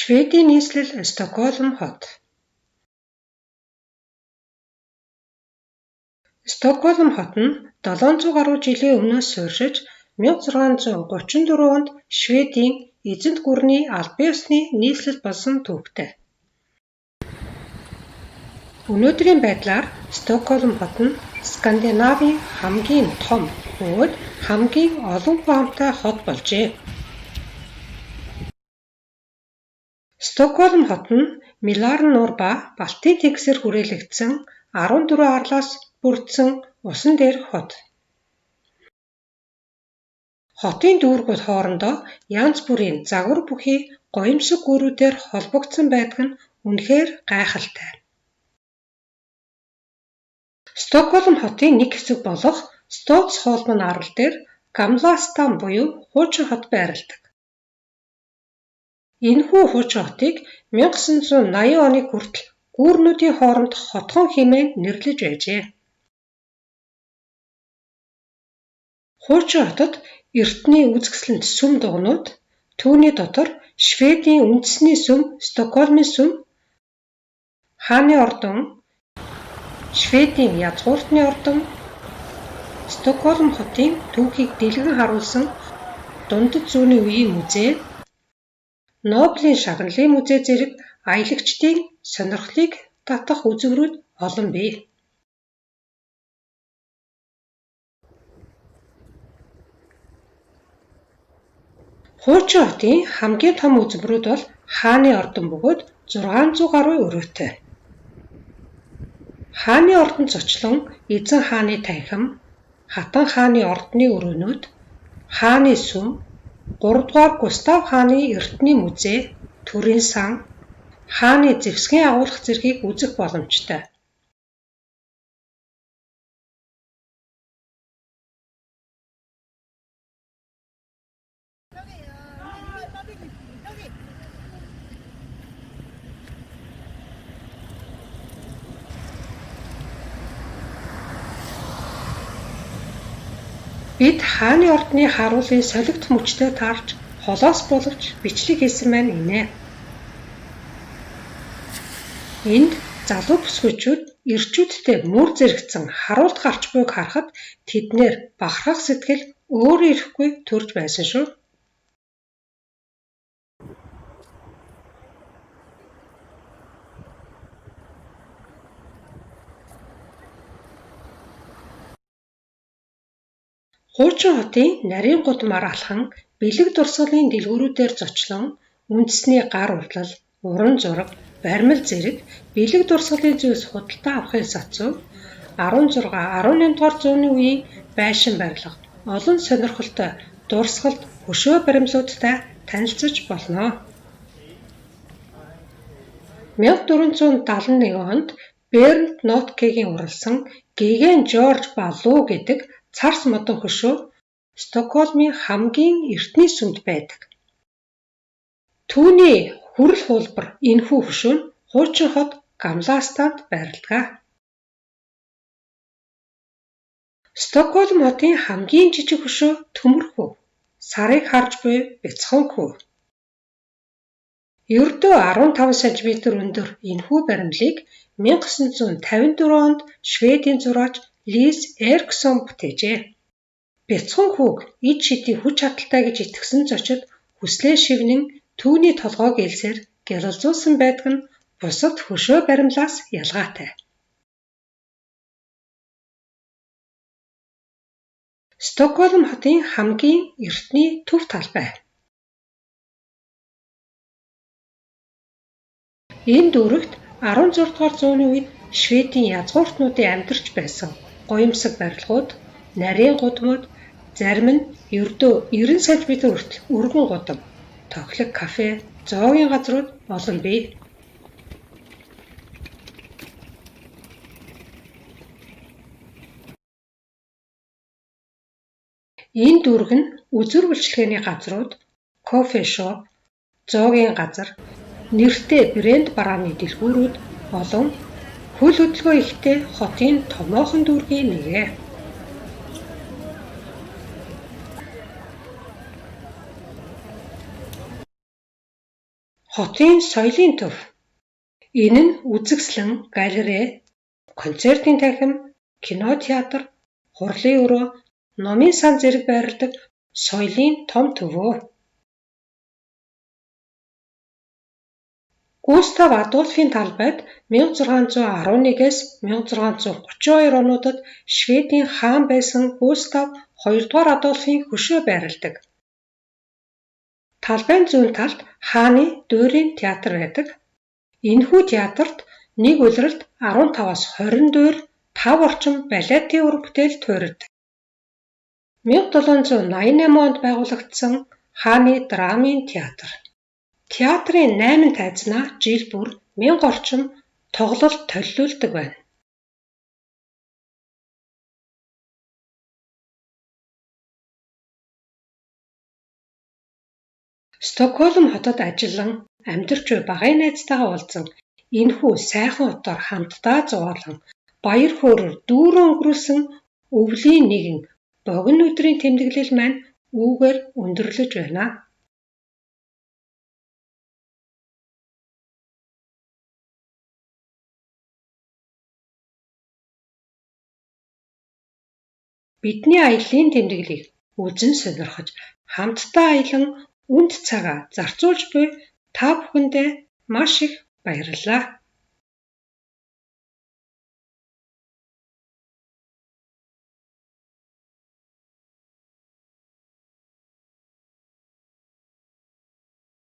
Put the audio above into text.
Шведийн нийслэл Стокгольм хот. Стокгольм хот нь 700 гаруй жилийн өмнөөс суурьшиж 1634 онд Шведийн эзэнт гүрний албан ёсны нийслэл болсон түүхтэй. Өнөөдрийн байдлаар Стокгольм хот нь Скандинавын хамгийн том бөгөөд хамгийн олон хүн амтай хот болжээ. Стокгольм хот нь Мälaren нуур ба Балтийн тэнгисээр хүрээлэгдсэн 14 арлаас бүрдсэн усан дээрх хот. Хотын дүүргүүд хоорондоо янз бүрийн загвар бүхий гоёмсог гүүрүүдээр холбогдсон байдаг нь үнэхээр гайхалтай. Стокгольм хотын нэг хэсэг болох Стоцхолмын арал дээр Gamla stan буюу хуучин хот байрладаг. Энэхүү хуучин хотыг 1980 оны хүртэл гүүрнүүдийн хоорондох хотхон хэмээн нэрлэж байжээ. Хуучин хотод эртний үзэсгэлэнт сүм дугнууд, түүний дотор Шведийн үндэсний сүм Стокгольмын сүм, хааны ордон, Шведийн язгууртны ордон, Стокгольм хотын түүхийг дэлгэн харуулсан дундад зууны үеийн музей, Нобелийн шагналын музей зэрэг аялагчдын сонирхлыг татах үзэгрүүд олон бий. Хуучин хотын хамгийн том үзмрүүд бол хааны ордон бөгөөд 600 гаруй өрөөтэй. Хааны ордонд зочлон эзэн хааны танхим, хатан хааны ордны өрөөнүүд, хааны сүм, 3 дугаар Густав хааны эртний музей, төрийн сан, хааны зэвсгийн агуулга зэргийг үзэх боломжтой. Бид хааны ордны харуулын солигдох мөчтэй таарч холоос боловч бичлэг хийсэн маань инээ. Энд залуу бүсгүйчүүд эрчүүдтэй мөр зэрэгцэн харуулт гарч буйг харахад тэднэр бахархах сэтгэл өөрөө ирэхгүй төрж байсан шүү. Хуучин хотын нарийн гудамар алхан бэлэг дурсгалын дэлгүүрүүдээр зочлон үндэсний гар урлал, уран зураг, баримл зэрэг бэлэг дурсгалын зүйлс худалдаа авахын сацуу 16-18 дугаар зууны үеийн байшин барилга, олон сонирхолтой дурсгалт, хөшөө баримлуудтай танилцаж болно. 1471 онд Бернт Ноткегийн уралсан Геген Жорж ба Луу гэдэг царс модон хөшөө Стокгольмын хамгийн эртний сүмд байдаг. Түүний хүрэл хуулбар энэхүү хөшөө нь хуучин хот Gamla stанд байрладаг. Стокгольм хотын хамгийн жижиг хөшөө Төмөрхүү, сарыг харж буй бяцхан хүү. Ердөө 15 см өндөр энэхүү баримлыг 1954 онд Шведийн зураач Лис Эриксон бүтээжээ. Бяцхан хүүг ид шидийн хүч чадалтай гэж итгэсэн зочид хүслээ шивнэн түүний толгойг ээлсээр гялалзуулсан байдаг нь бусад хөшөө баримлаас ялгаатай. Стокгольм хотын хамгийн эртний төв талбай. Энэ дүүрэгт 16 дугаар зууны үед Шведийн язгууртнуудын амьдарч байсан гоёмсог барилгууд, нарийн гудамууд, зарим нь ердөө 90 см хүртэл өргөн гудам, тохилог кафе, зоогийн газрууд олон бий. Энэ дүүрэг нь үзүр үйлчилгээний газрууд, кофе шоп, зоогийн газар, нэртэй брэнд барааны дэлгүүрүүд болон хөл хөдөлгөөн ихтэй хотын томоохон дүүргийн нэгэ. Хотын соёлын төв. Энэ нь үзэсгэлэн, галерей, концертын танхим, кино театр, хурлын өрөө, номын сан зэрэг байрладаг соёлын том төвөө. Густав Адольфын талбайд 1611-ээс 1632 онуудад Шведийн хаан байсан Густав II Адольфын хөшөө байрладаг. Талбайн зүүн талд хааны дуурийн театр байдаг. Энэхүү театрт нэг улиралд 15-аас 20 дуур, 5 орчим балетын ур бүтээл туурайдаг. 1788 онд байгуулагдсан хааны драмын театр. Театрын 8 тайзнаа жил бүр 1000 орчим тоглолт толилуулдаг байна. Стокгольм хотод ажиллан амьдарч буй багын найзтайгаа уулзан энэхүү сайхан утгаар хамтдаа зугаалan баяр хөөрөөр дүүрэн өнгөрүүлсэн өвлийн нэгэн богино өдрийн тэмдэглэл маань үүгээр өндөрлөж байна. Бидний аяллаа тэмдэглэлийг үзэн сонирхож хамтдаа аялан үнд цагаа зарцуулж буй та бүхэндээ маш их баярлалаа.